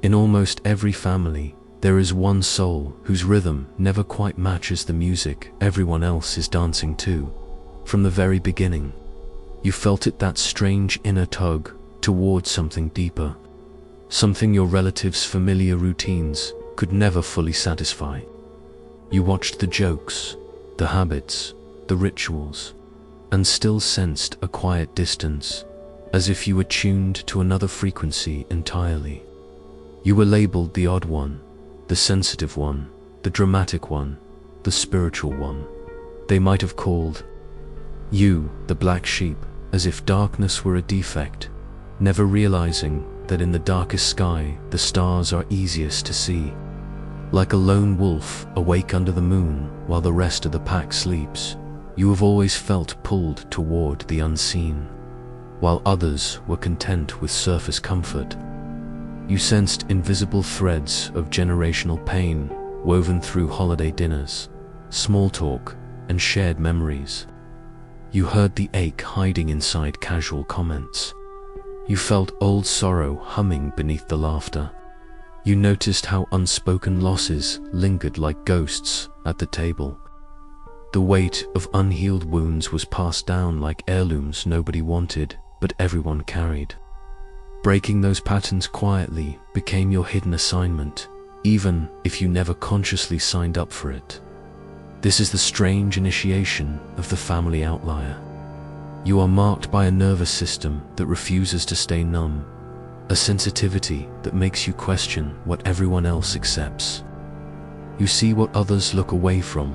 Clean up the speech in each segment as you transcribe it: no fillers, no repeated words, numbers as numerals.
In almost every family, there is one soul whose rhythm never quite matches the music everyone else is dancing to. From the very beginning, you felt it, that strange inner tug towards something deeper, something your relatives' familiar routines could never fully satisfy. You watched the jokes, the habits, the rituals, and still sensed a quiet distance, as if you were tuned to another frequency entirely. You were labeled the odd one, the sensitive one, the dramatic one, the spiritual one. They might have called you the black sheep, as if darkness were a defect, never realizing that in the darkest sky the stars are easiest to see. Like a lone wolf awake under the moon while the rest of the pack sleeps, you have always felt pulled toward the unseen, while others were content with surface comfort. You sensed invisible threads of generational pain woven through holiday dinners, small talk, and shared memories. You heard the ache hiding inside casual comments. You felt old sorrow humming beneath the laughter. You noticed how unspoken losses lingered like ghosts at the table. The weight of unhealed wounds was passed down like heirlooms nobody wanted, but everyone carried. Breaking those patterns quietly became your hidden assignment, even if you never consciously signed up for it. This is the strange initiation of the family outlier. You are marked by a nervous system that refuses to stay numb, a sensitivity that makes you question what everyone else accepts. You see what others look away from.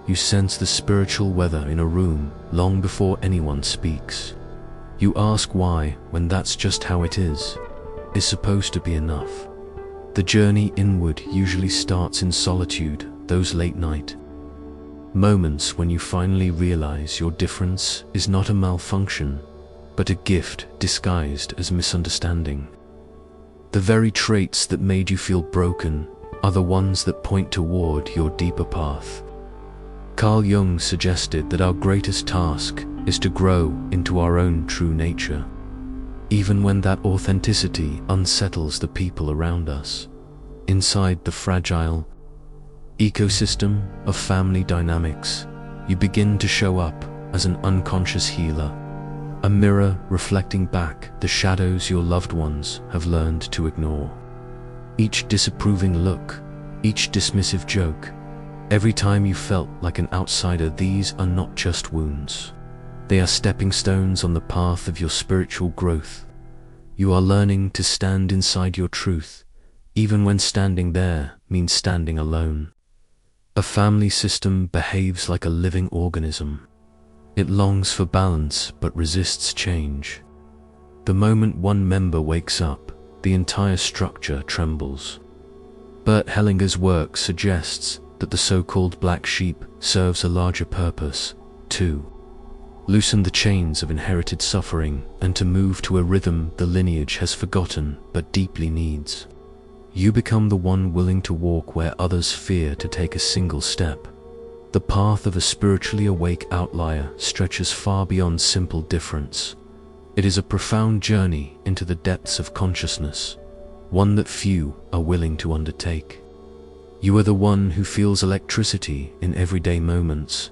You sense the spiritual weather in a room long before anyone speaks. You ask why, when that's just how it is supposed to be enough. The journey inward usually starts in solitude, those late night moments when you finally realize your difference is not a malfunction, but a gift disguised as misunderstanding. The very traits that made you feel broken are the ones that point toward your deeper path. Carl Jung suggested that our greatest task is to grow into our own true nature, even when that authenticity unsettles the people around us. Inside the fragile ecosystem of family dynamics, you begin to show up as an unconscious healer, a mirror reflecting back the shadows your loved ones have learned to ignore. Each disapproving look, each dismissive joke, every time you felt like an outsider, these are not just wounds. They are stepping stones on the path of your spiritual growth. You are learning to stand inside your truth, even when standing there means standing alone. A family system behaves like a living organism. It longs for balance but resists change. The moment one member wakes up, the entire structure trembles. Bert Hellinger's work suggests that the so-called black sheep serves a larger purpose, to loosen the chains of inherited suffering and to move to a rhythm the lineage has forgotten but deeply needs. You become the one willing to walk where others fear to take a single step. The path of a spiritually awake outlier stretches far beyond simple difference. It is a profound journey into the depths of consciousness, one that few are willing to undertake. You are the one who feels electricity in everyday moments,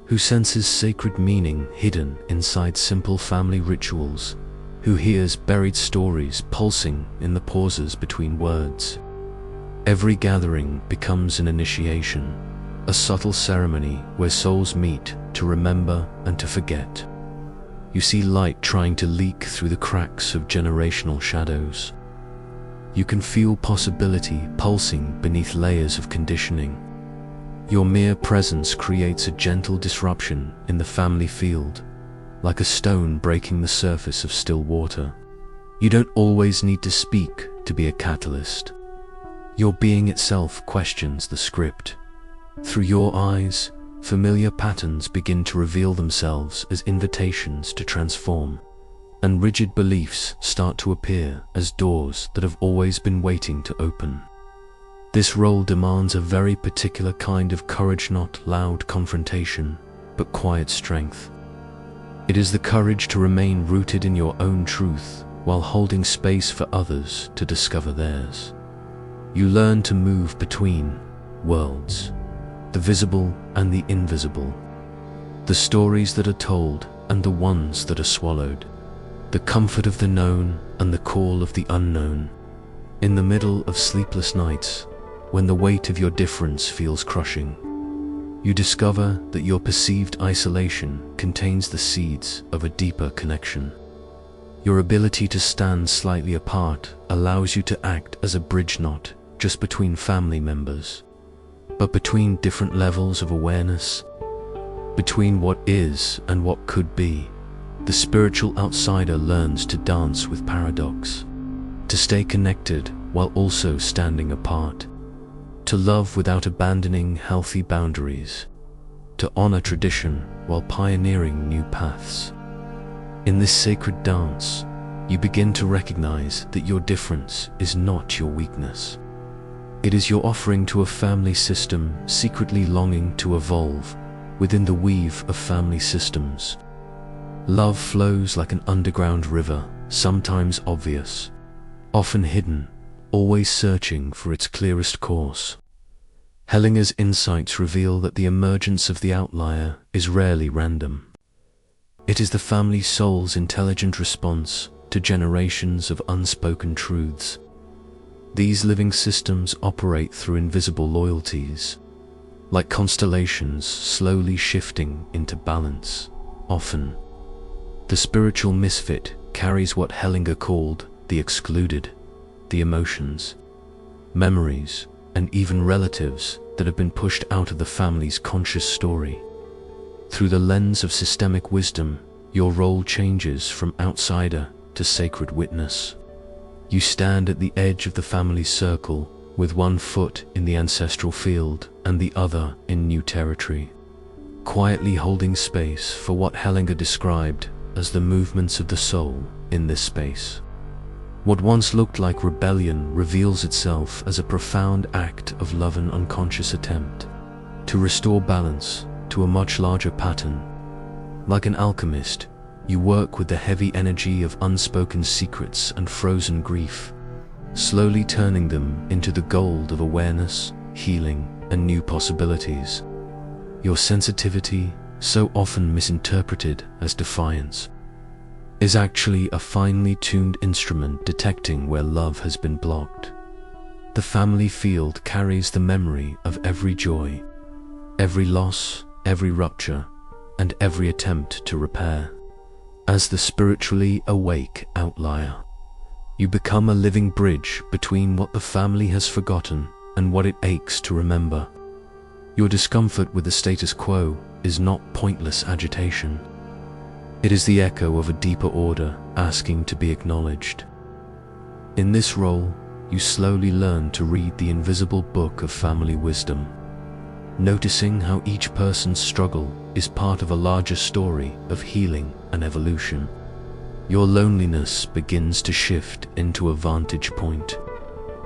who senses sacred meaning hidden inside simple family rituals, who hears buried stories pulsing in the pauses between words. Every gathering becomes an initiation, a subtle ceremony where souls meet to remember and to forget. You see light trying to leak through the cracks of generational shadows. You can feel possibility pulsing beneath layers of conditioning. Your mere presence creates a gentle disruption in the family field, like a stone breaking the surface of still water. You don't always need to speak to be a catalyst. Your being itself questions the script. Through your eyes, familiar patterns begin to reveal themselves as invitations to transform, and rigid beliefs start to appear as doors that have always been waiting to open. This role demands a very particular kind of courage, not loud confrontation, but quiet strength. It is the courage to remain rooted in your own truth while holding space for others to discover theirs. You learn to move between worlds, the visible and the invisible, the stories that are told and the ones that are swallowed, the comfort of the known and the call of the unknown. In the middle of sleepless nights, when the weight of your difference feels crushing, you discover that your perceived isolation contains the seeds of a deeper connection. Your ability to stand slightly apart allows you to act as a bridge, not just between family members, but between different levels of awareness, between what is and what could be. The spiritual outsider learns to dance with paradox, to stay connected while also standing apart, to love without abandoning healthy boundaries, to honor tradition while pioneering new paths. In this sacred dance, you begin to recognize that your difference is not your weakness. It is your offering to a family system secretly longing to evolve within the weave of family systems. Love flows like an underground river, sometimes obvious, often hidden, always searching for its clearest course. Hellinger's insights reveal that the emergence of the outlier is rarely random. It is the family soul's intelligent response to generations of unspoken truths. These living systems operate through invisible loyalties, like constellations slowly shifting into balance. Often, the spiritual misfit carries what Hellinger called the excluded, the emotions, memories, and even relatives that have been pushed out of the family's conscious story. Through the lens of systemic wisdom, your role changes from outsider to sacred witness. You stand at the edge of the family circle, with one foot in the ancestral field and the other in new territory, quietly holding space for what Hellinger described as the movements of the soul in this space. What once looked like rebellion reveals itself as a profound act of love, and unconscious attempt to restore balance to a much larger pattern. Like an alchemist, you work with the heavy energy of unspoken secrets and frozen grief, slowly turning them into the gold of awareness, healing, and new possibilities. Your sensitivity, so often misinterpreted as defiance, is actually a finely tuned instrument detecting where love has been blocked. The family field carries the memory of every joy, every loss, every rupture, and every attempt to repair. As the spiritually awake outlier, you become a living bridge between what the family has forgotten and what it aches to remember. Your discomfort with the status quo is not pointless agitation. It is the echo of a deeper order asking to be acknowledged. In this role, you slowly learn to read the invisible book of family wisdom, noticing how each person's struggle is part of a larger story of healing and evolution. Your loneliness begins to shift into a vantage point.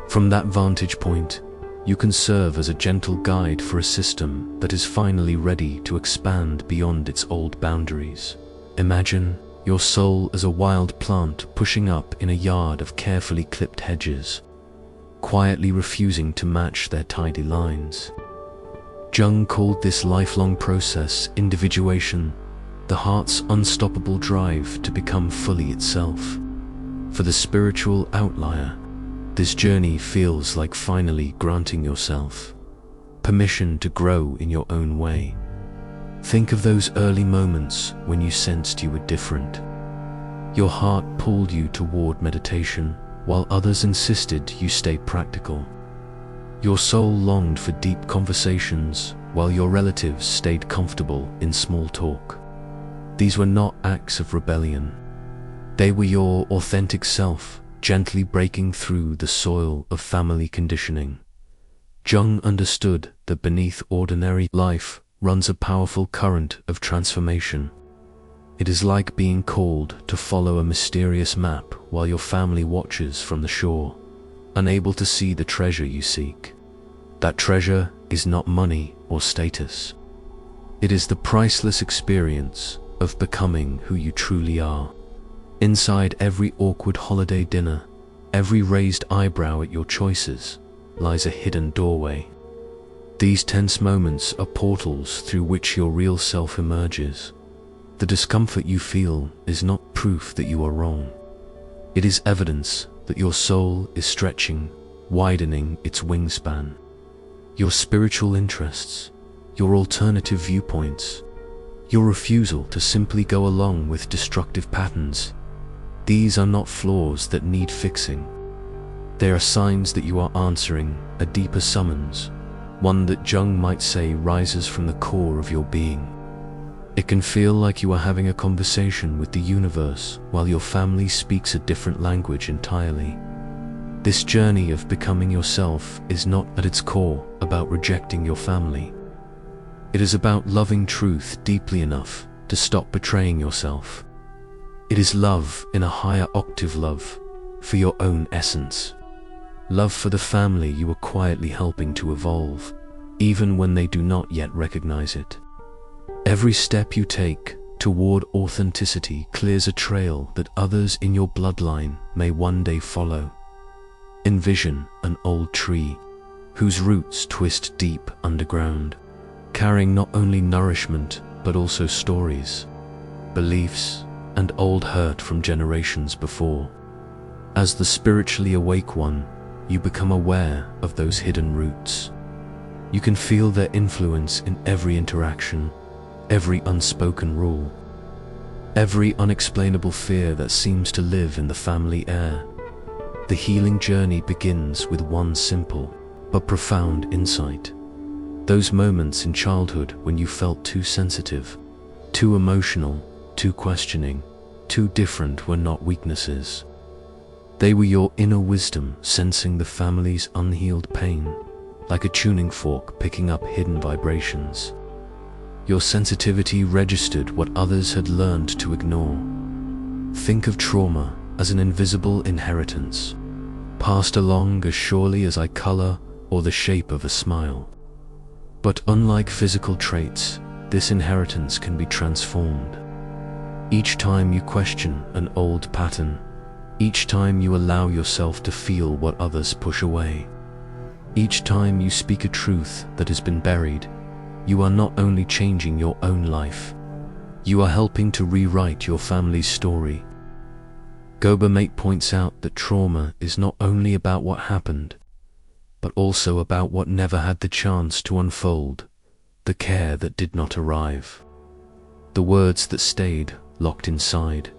From that vantage point, you can serve as a gentle guide for a system that is finally ready to expand beyond its old boundaries. Imagine your soul as a wild plant pushing up in a yard of carefully clipped hedges, quietly refusing to match their tidy lines. Jung called this lifelong process individuation, the heart's unstoppable drive to become fully itself. For the spiritual outlier, this journey feels like finally granting yourself permission to grow in your own way. Think of those early moments when you sensed you were different. Your heart pulled you toward meditation, while others insisted you stay practical. Your soul longed for deep conversations, while your relatives stayed comfortable in small talk. These were not acts of rebellion. They were your authentic self, gently breaking through the soil of family conditioning. Jung understood that beneath ordinary life runs a powerful current of transformation. It is like being called to follow a mysterious map while your family watches from the shore, unable to see the treasure you seek. That treasure is not money or status. It is the priceless experience of becoming who you truly are. Inside every awkward holiday dinner, every raised eyebrow at your choices, lies a hidden doorway. These tense moments are portals through which your real self emerges. The discomfort you feel is not proof that you are wrong. It is evidence that your soul is stretching, widening its wingspan. Your spiritual interests, your alternative viewpoints, your refusal to simply go along with destructive patterns, these are not flaws that need fixing. They are signs that you are answering a deeper summons, one that Jung might say rises from the core of your being. It can feel like you are having a conversation with the universe while your family speaks a different language entirely. This journey of becoming yourself is not at its core about rejecting your family. It is about loving truth deeply enough to stop betraying yourself. It is love in a higher octave, love for your own essence. Love for the family you are quietly helping to evolve, even when they do not yet recognize it. Every step you take toward authenticity clears a trail that others in your bloodline may one day follow. Envision an old tree whose roots twist deep underground, carrying not only nourishment but also stories, beliefs, and old hurt from generations before. As the spiritually awake one, you become aware of those hidden roots. You can feel their influence in every interaction, every unspoken rule, every unexplainable fear that seems to live in the family air. The healing journey begins with one simple but profound insight. Those moments in childhood when you felt too sensitive, too emotional, too questioning, too different were not weaknesses. They were your inner wisdom sensing the family's unhealed pain, like a tuning fork picking up hidden vibrations. Your sensitivity registered what others had learned to ignore. Think of trauma as an invisible inheritance, passed along as surely as eye color or the shape of a smile. But unlike physical traits, this inheritance can be transformed. Each time you question an old pattern, each time you allow yourself to feel what others push away, each time you speak a truth that has been buried, you are not only changing your own life, you are helping to rewrite your family's story. Gabor Maté points out that trauma is not only about what happened, but also about what never had the chance to unfold, the care that did not arrive, the words that stayed locked inside,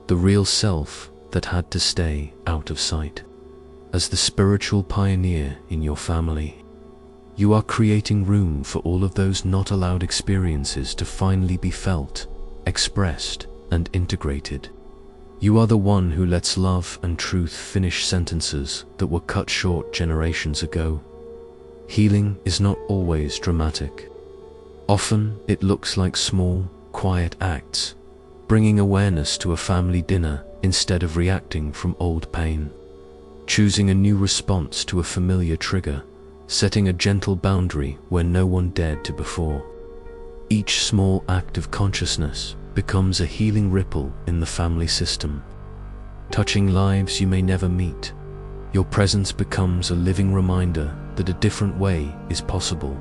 the real self that had to stay out of sight. As the spiritual pioneer in your family, you are creating room for all of those not allowed experiences to finally be felt, expressed, and integrated. You are the one who lets love and truth finish sentences that were cut short generations ago. Healing is not always dramatic. Often it looks like small, quiet acts, bringing awareness to a family dinner instead of reacting from old pain, choosing a new response to a familiar trigger, setting a gentle boundary where no one dared to before. Each small act of consciousness becomes a healing ripple in the family system, touching lives you may never meet. Your presence becomes a living reminder that a different way is possible.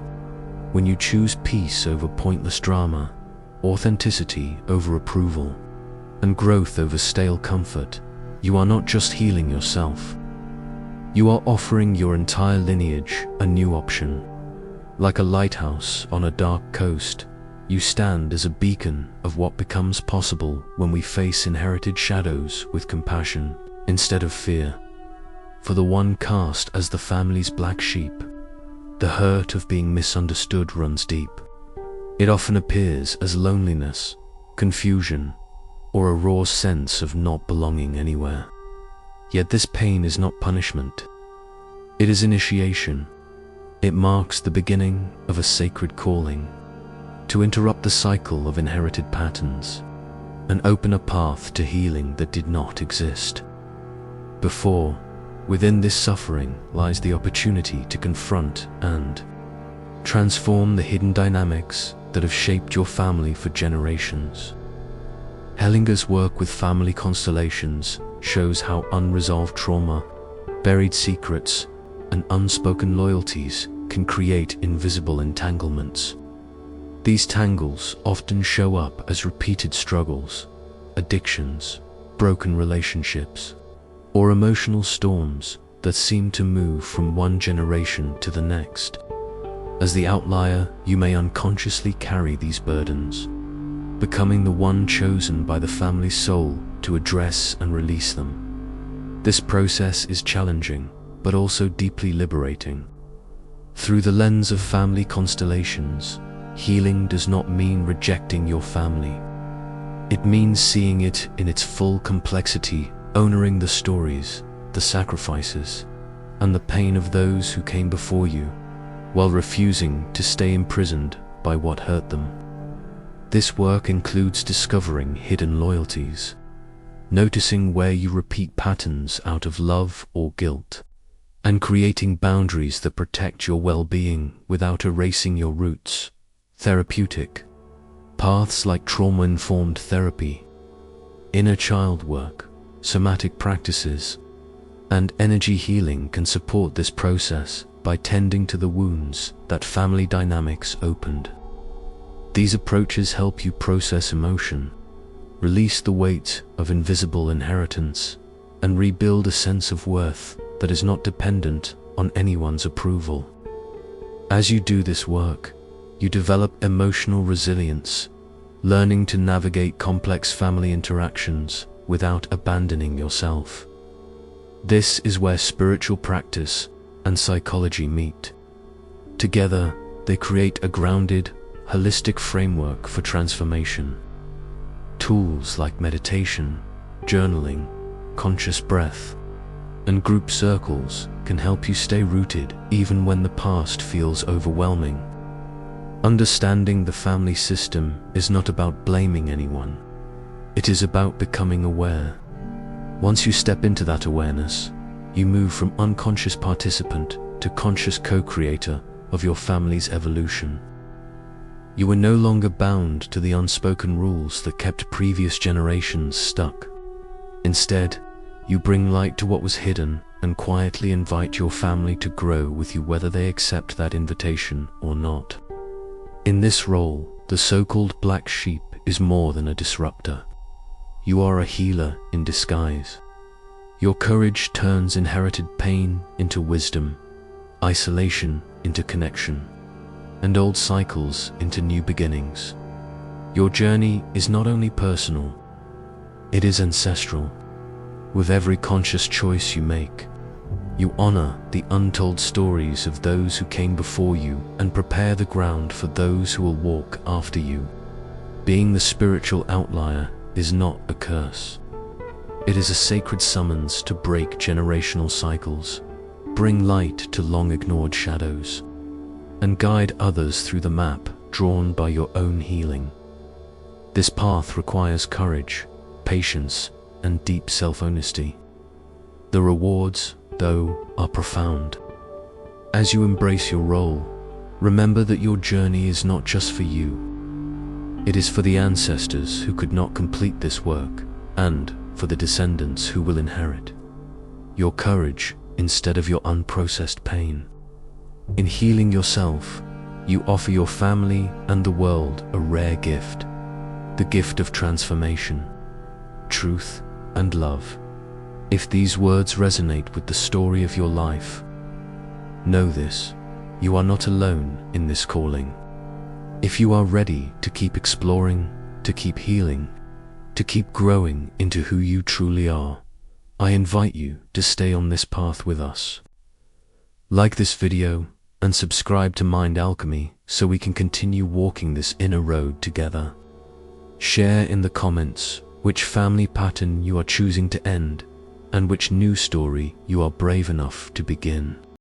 When you choose peace over pointless drama, authenticity over approval, and growth over stale comfort, you are not just healing yourself. You are offering your entire lineage a new option. Like a lighthouse on a dark coast, you stand as a beacon of what becomes possible when we face inherited shadows with compassion instead of fear. For the one cast as the family's black sheep, the hurt of being misunderstood runs deep. It often appears as loneliness, confusion, or a raw sense of not belonging anywhere. Yet this pain is not punishment. It is initiation. It marks the beginning of a sacred calling, to interrupt the cycle of inherited patterns and open a path to healing that did not exist before. Within this suffering lies the opportunity to confront and transform the hidden dynamics that have shaped your family for generations. Hellinger's work with family constellations shows how unresolved trauma, buried secrets, and unspoken loyalties can create invisible entanglements. These tangles often show up as repeated struggles, addictions, broken relationships, or emotional storms that seem to move from one generation to the next. As the outlier, you may unconsciously carry these burdens, becoming the one chosen by the family soul to address and release them. This process is challenging, but also deeply liberating. Through the lens of family constellations, healing does not mean rejecting your family. It means seeing it in its full complexity, honoring the stories, the sacrifices, and the pain of those who came before you, while refusing to stay imprisoned by what hurt them. This work includes discovering hidden loyalties, noticing where you repeat patterns out of love or guilt, and creating boundaries that protect your well-being without erasing your roots. Therapeutic paths like trauma-informed therapy, inner child work, somatic practices, and energy healing can support this process by tending to the wounds that family dynamics opened. These approaches help you process emotion, release the weight of invisible inheritance, and rebuild a sense of worth that is not dependent on anyone's approval. As you do this work, you develop emotional resilience, learning to navigate complex family interactions without abandoning yourself. This is where spiritual practice and psychology meet. Together, they create a grounded, holistic framework for transformation. Tools like meditation, journaling, conscious breath, and group circles can help you stay rooted even when the past feels overwhelming. Understanding the family system is not about blaming anyone. It is about becoming aware. Once you step into that awareness, you move from unconscious participant to conscious co-creator of your family's evolution. You are no longer bound to the unspoken rules that kept previous generations stuck. Instead, you bring light to what was hidden and quietly invite your family to grow with you whether they accept that invitation or not. In this role, the so-called black sheep is more than a disruptor. You are a healer in disguise. Your courage turns inherited pain into wisdom, isolation into connection, and old cycles into new beginnings. Your journey is not only personal, it is ancestral. With every conscious choice you make, you honor the untold stories of those who came before you and prepare the ground for those who will walk after you. Being the spiritual outlier is not a curse. It is a sacred summons to break generational cycles, bring light to long-ignored shadows, and guide others through the map drawn by your own healing. This path requires courage, patience, and deep self-honesty. The rewards, though, are profound. As you embrace your role, remember that your journey is not just for you. It is for the ancestors who could not complete this work, and for the descendants who will inherit your courage instead of your unprocessed pain. In healing yourself, you offer your family and the world a rare gift, the gift of transformation, truth, and love. If these words resonate with the story of your life, know this: you are not alone in this calling. If you are ready to keep exploring, to keep healing, to keep growing into who you truly are, I invite you to stay on this path with us. Like this video and subscribe to Mind Alchemy so we can continue walking this inner road together. Share in the comments which family pattern you are choosing to end and which new story you are brave enough to begin.